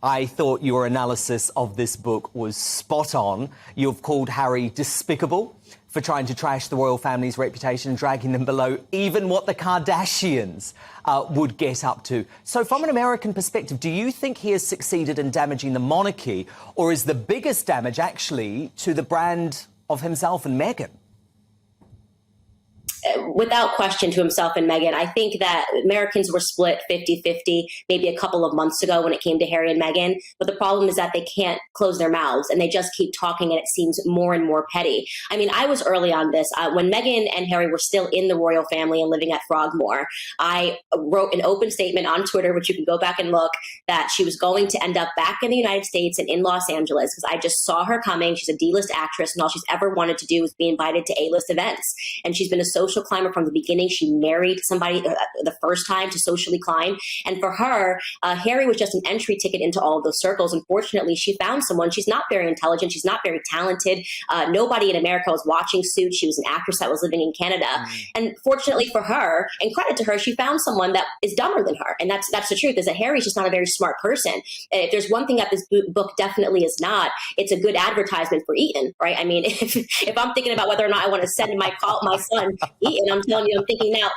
I thought your analysis of this book was spot on. You've called Harry despicable for trying to trash the royal family's reputation and dragging them below even what the Kardashians would get up to. So from an American perspective, do you think he has succeeded in damaging the monarchy, or is the biggest damage actually to the brand of himself and Meghan? Without question, to himself and Meghan. I think that Americans were split 50-50 maybe a couple of months ago when it came to Harry and Meghan. But the problem is that they can't close their mouths and they just keep talking, and it seems more and more petty. I mean, I was early on this. When Meghan and Harry were still in the royal family and living at Frogmore, I wrote an open statement on Twitter, which you can go back and look, that she was going to end up back in the United States and in Los Angeles because I just saw her coming. She's a D-list actress, and all she's ever wanted to do is be invited to A-list events. And she's been a social climber from the beginning. She married somebody the first time to socially climb. And for her, Harry was just an entry ticket into all of those circles. Unfortunately, she found someone. She's not very intelligent. She's not very talented. Nobody in America was watching Suits. She was an actress that was living in Canada. And fortunately for her, and credit to her, she found someone that is dumber than her. And that's the truth, is that Harry's just not a very smart person. If there's one thing that this book definitely is not, it's a good advertisement for Eton, right? I mean, if I'm thinking about whether or not I want to send my son Eton, I'm telling you, I'm thinking now,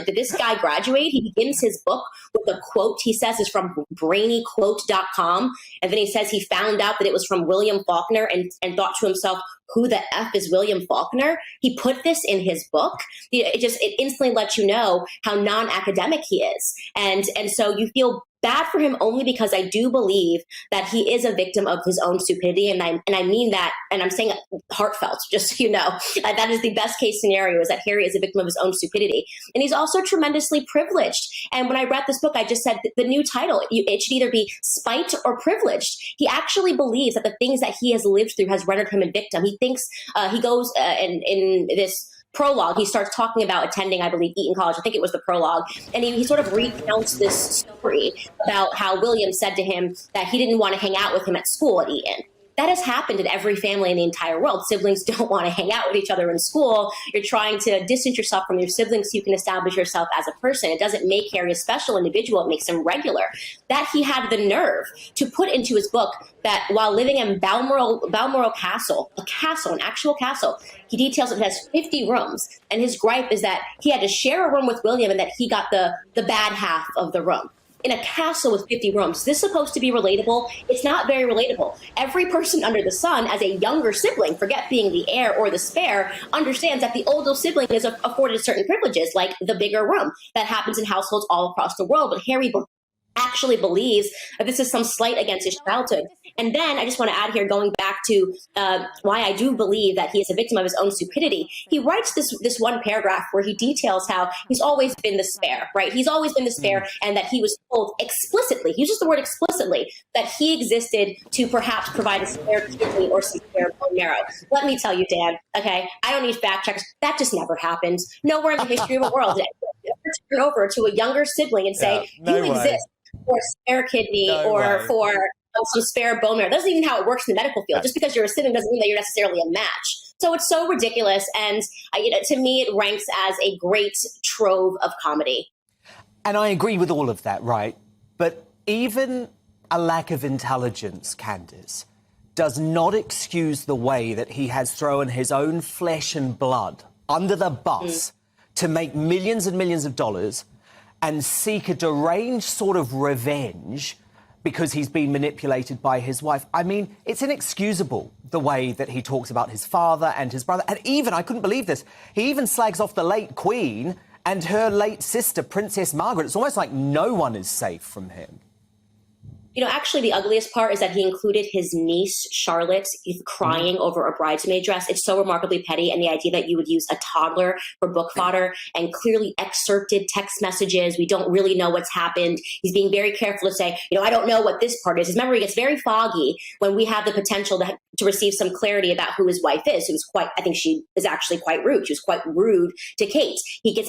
did this guy graduate? He begins his book with a quote he says is from brainyquote.com. And then he says he found out that it was from William Faulkner and thought to himself, who the F is William Faulkner? He put this in his book. It instantly lets you know how non-academic he is. And so you feel bad for him only because I do believe that he is a victim of his own stupidity. And I mean that, and I'm saying it heartfelt, just so you know. That is the best case scenario, is that Harry is a victim of his own stupidity. And he's also tremendously privileged. And when I read this book, I just said the new title, it should either be Spite or Privileged. He actually believes that the things that he has lived through has rendered him a victim. He thinks he goes in this prologue, he starts talking about attending, I believe, Eton College. I think it was the prologue. And he sort of recounts this story about how William said to him that he didn't want to hang out with him at school at Eton. That has happened in every family in the entire world. Siblings don't want to hang out with each other in school. You're trying to distance yourself from your siblings so you can establish yourself as a person. It doesn't make Harry a special individual. It makes him regular. That he had the nerve to put into his book that while living in Balmoral Castle, an actual castle, he details it has 50 rooms. And his gripe is that he had to share a room with William and that he got the bad half of the room. In a castle with 50 rooms. Is this supposed to be relatable? It's not very relatable. Every person under the sun, as a younger sibling, forget being the heir or the spare, understands that the older sibling is afforded certain privileges, like the bigger room. That happens in households all across the world. But Harry actually believes that this is some slight against his childhood. And then I just want to add here, going back to why I do believe that he is a victim of his own stupidity. He writes this one paragraph where he details how he's always been the spare, right? He's always been the spare, and that he was told explicitly, he uses the word explicitly, that he existed to perhaps provide a spare kidney or some spare bone marrow. Let me tell you, Dan, okay, I don't need fact checks. That just never happens. Nowhere in the history of the world did I ever turn over to a younger sibling and say, you exist for a spare kidney for some spare bone marrow. That doesn't even how it works in the medical field. Just because you're a sibling doesn't mean that you're necessarily a match. So it's so ridiculous. And to me, it ranks as a great trove of comedy. And I agree with all of that, right? But even a lack of intelligence, Candace, does not excuse the way that he has thrown his own flesh and blood under the bus to make millions and millions of dollars and seek a deranged sort of revenge because he's been manipulated by his wife. I mean, it's inexcusable, the way that he talks about his father and his brother. And even, I couldn't believe this, he even slags off the late Queen and her late sister, Princess Margaret. It's almost like no one is safe from him. Actually, the ugliest part is that he included his niece, Charlotte, crying over a bridesmaid dress. It's so remarkably petty. And the idea that you would use a toddler for book fodder and clearly excerpted text messages. We don't really know what's happened. He's being very careful to say, I don't know what this part is. His memory gets very foggy when we have the potential to receive some clarity about who his wife is. I think she is actually quite rude. She was quite rude to Kate.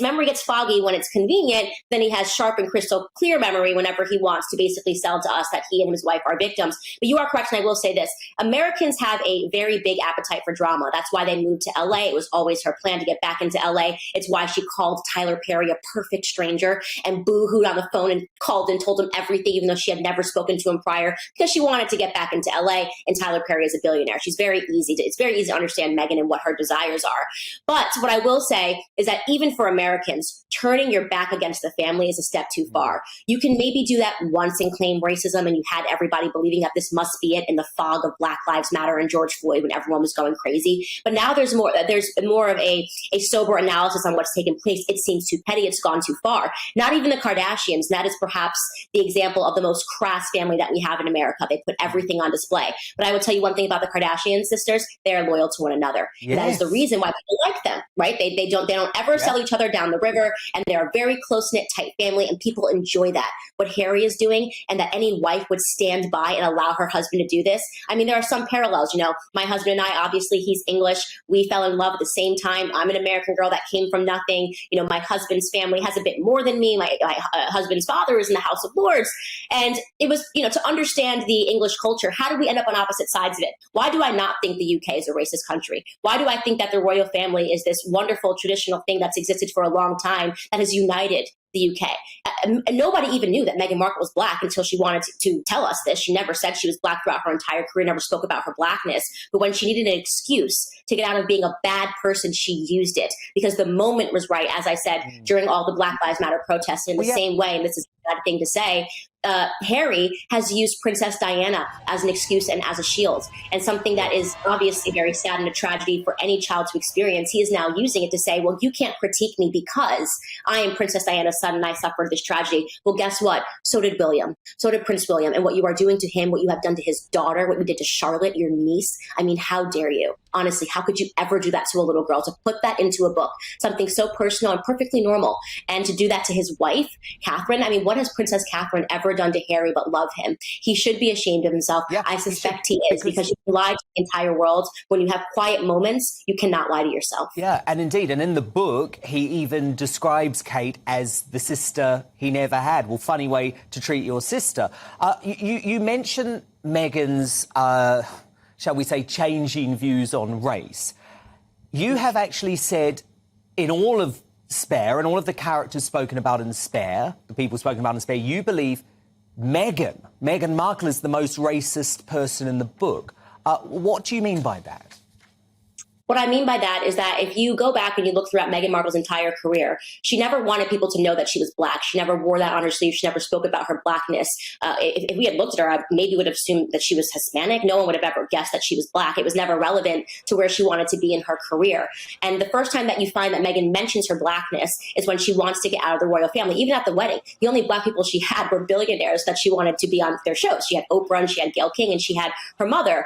Memory gets foggy when it's convenient. Then he has sharp and crystal clear memory whenever he wants to basically sell to us that that he and his wife are victims. But you are correct, and I will say this. Americans have a very big appetite for drama. That's why they moved to LA. It was always her plan to get back into LA. It's why she called Tyler Perry a perfect stranger and boo-hooed on the phone and called and told him everything, even though she had never spoken to him prior, because she wanted to get back into LA, and Tyler Perry is a billionaire. It's very easy to understand Meghan and what her desires are. But what I will say is that even for Americans, turning your back against the family is a step too far. You can maybe do that once and claim racism, and you had everybody believing that this must be it in the fog of Black Lives Matter and George Floyd when everyone was going crazy. But now there's more of a sober analysis on what's taken place. It seems too petty. It's gone too far. Not even the Kardashians. That is perhaps the example of the most crass family that we have in America. They put everything on display. But I would tell you one thing about the Kardashian sisters: they are loyal to one another. Yes. And that is the reason why people like them, right? They don't ever sell each other down the river, and they're a very close-knit, tight family, and people enjoy that. What Harry is doing, and that any wife would stand by and allow her husband to do this. I mean, there are some parallels. You know, my husband and I, obviously he's English. We fell in love at the same time. I'm an American girl that came from nothing. You know, my husband's family has a bit more than me. My husband's father is in the House of Lords. And it was, you know, to understand the English culture, how did we end up on opposite sides of it? Why do I not think the UK is a racist country? Why do I think that the royal family is this wonderful traditional thing that's existed for a long time that has united the UK? And nobody even knew that Meghan Markle was Black until she wanted to tell us this. She never said she was Black throughout her entire career, never spoke about her Blackness. But when she needed an excuse to get out of being a bad person, she used it because the moment was right, as I said, during all the Black Lives Matter protests. In the same way, and this is a bad thing to say, Harry has used Princess Diana as an excuse and as a shield, and something that is obviously very sad and a tragedy for any child to experience. He is now using it to say, well, you can't critique me because I am Princess Diana's son and I suffered this tragedy. Well, guess what? So did William. So did Prince William. And what you are doing to him, what you have done to his daughter, what you did to Charlotte, your niece, I mean, how dare you? Honestly, how could you ever do that to a little girl, to put that into a book, something so personal and perfectly normal, and to do that to his wife, Catherine? I mean, what has Princess Catherine ever done to Harry but love him? He should be ashamed of himself. Yeah, I suspect he is, because you can lie to the entire world. When you have quiet moments, you cannot lie to yourself. Yeah, and indeed, and in the book, he even describes Kate as the sister he never had. Well, funny way to treat your sister. You mentioned Meghan's shall we say, changing views on race. You have actually said in all of Spare and all of the characters spoken about in Spare, the people spoken about in Spare, you believe Meghan Markle is the most racist person in the book. What do you mean by that? What I mean by that is that if you go back and you look throughout Meghan Markle's entire career, she never wanted people to know that she was Black. She never wore that on her sleeve. She never spoke about her Blackness. If we had looked at her, I maybe would have assumed that she was Hispanic. No one would have ever guessed that she was Black. It was never relevant to where she wanted to be in her career. And the first time that you find that Meghan mentions her Blackness is when she wants to get out of the royal family. Even at the wedding, the only Black people she had were billionaires that she wanted to be on their shows. She had Oprah and she had Gayle King and she had her mother,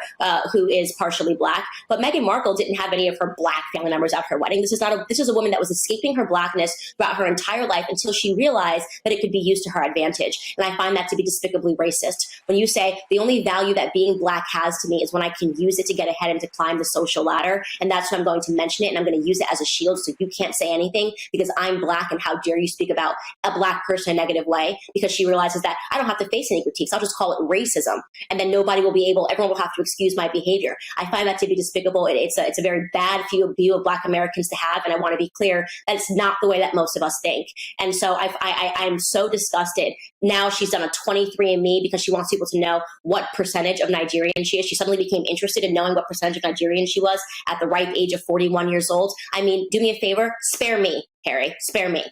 who is partially Black. But Meghan Markle didn't have any of her Black family members at her wedding. This is a woman that was escaping her Blackness throughout her entire life until she realized that it could be used to her advantage. And I find that to be despicably racist. When you say the only value that being Black has to me is when I can use it to get ahead and to climb the social ladder, and that's when I'm going to mention it, and I'm going to use it as a shield so you can't say anything because I'm Black, and how dare you speak about a Black person in a negative way, because she realizes that I don't have to face any critiques. I'll just call it racism, and then everyone will have to excuse my behavior. I find that to be despicable. It's a very bad view of Black Americans to have, and I want to be clear that it's not the way that most of us think. And so I'm so disgusted. Now she's done a 23andMe because she wants people to know what percentage of Nigerian she is. She suddenly became interested in knowing what percentage of Nigerian she was at the ripe age of 41 years old. I mean, do me a favor, spare me, Harry, spare me.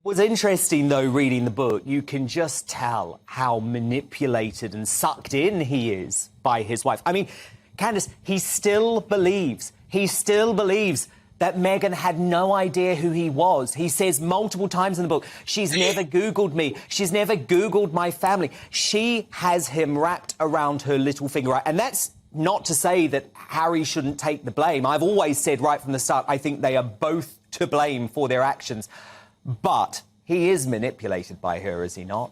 What's interesting, though, reading the book, you can just tell how manipulated and sucked in he is by his wife. I mean, Candace, he still believes that Meghan had no idea who he was. He says multiple times in the book, she's never Googled me. She's never Googled my family. She has him wrapped around her little finger. And that's not to say that Harry shouldn't take the blame. I've always said right from the start, I think they are both to blame for their actions. But he is manipulated by her, is he not?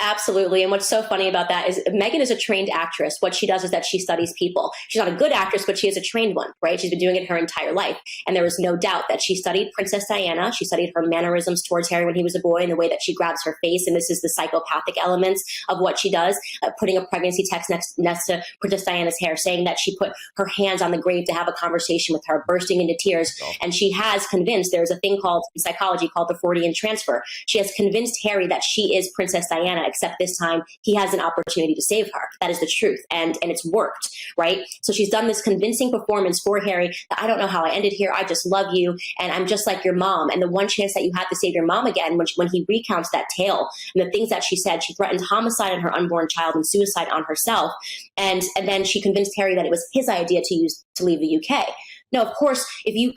Absolutely. And what's so funny about that is Meghan is a trained actress. What she does is that she studies people. She's not a good actress, but she is a trained one, right? She's been doing it her entire life. And there is no doubt that she studied Princess Diana. She studied her mannerisms towards Harry when he was a boy and the way that she grabs her face. And this is the psychopathic elements of what she does, putting a pregnancy text next to Princess Diana's hair, saying that she put her hands on the grave to have a conversation with her, bursting into tears. Oh. And she has convinced, there's a thing called in psychology called the Freudian transfer. She has convinced Harry that she is Princess Diana, except this time he has an opportunity to save her. That is the truth. And it's worked, right? So she's done this convincing performance for Harry that I don't know how I ended here. I just love you. And I'm just like your mom. And the one chance that you had to save your mom again, when he recounts that tale and the things that she said, she threatened homicide on her unborn child and suicide on herself. And then she convinced Harry that it was his idea to leave the UK. Now, of course, if you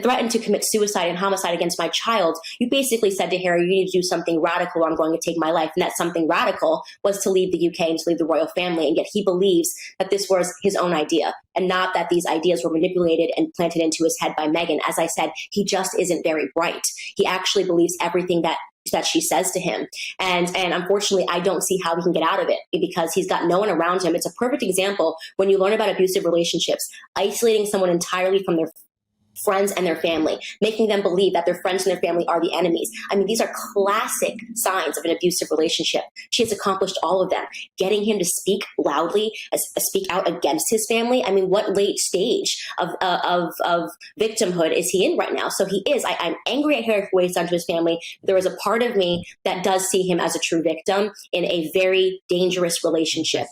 threatened to commit suicide and homicide against my child, you basically said to Harry, you need to do something radical or I'm going to take my life. And that something radical was to leave the UK and to leave the royal family. And yet he believes that this was his own idea and not that these ideas were manipulated and planted into his head by Meghan. As I said, he just isn't very bright. He actually believes everything that she says to him. And unfortunately, I don't see how he can get out of it because he's got no one around him. It's a perfect example when you learn about abusive relationships, isolating someone entirely from their friends and their family, making them believe that their friends and their family are the enemies. I mean, these are classic signs of an abusive relationship. She has accomplished all of them. Getting him to speak loudly, speak out against his family. I mean, what late stage of victimhood is he in right now? So he is. I'm angry at Harry for what he's done to his family. There is a part of me that does see him as a true victim in a very dangerous relationship.